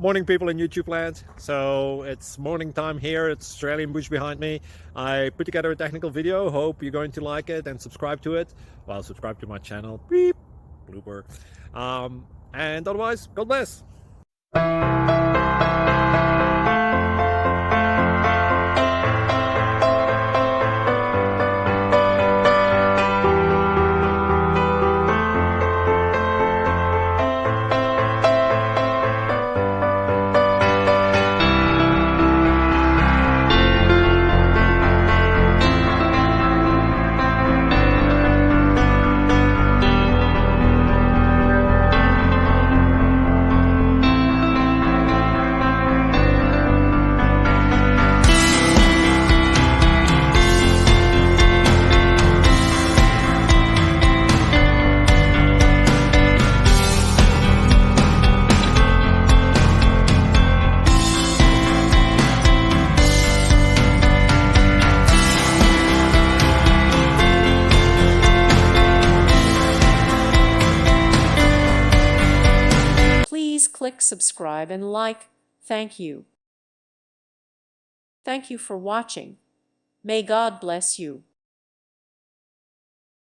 Morning, people in YouTube land. So it's morning time here. It's Australian bush behind me. I put together a technical video. Hope you're going to like it and subscribe to it. Well, subscribe to my channel. Beep, blooper. And otherwise, God bless. Please click subscribe and like. Thank you. Thank you for watching. May God bless you.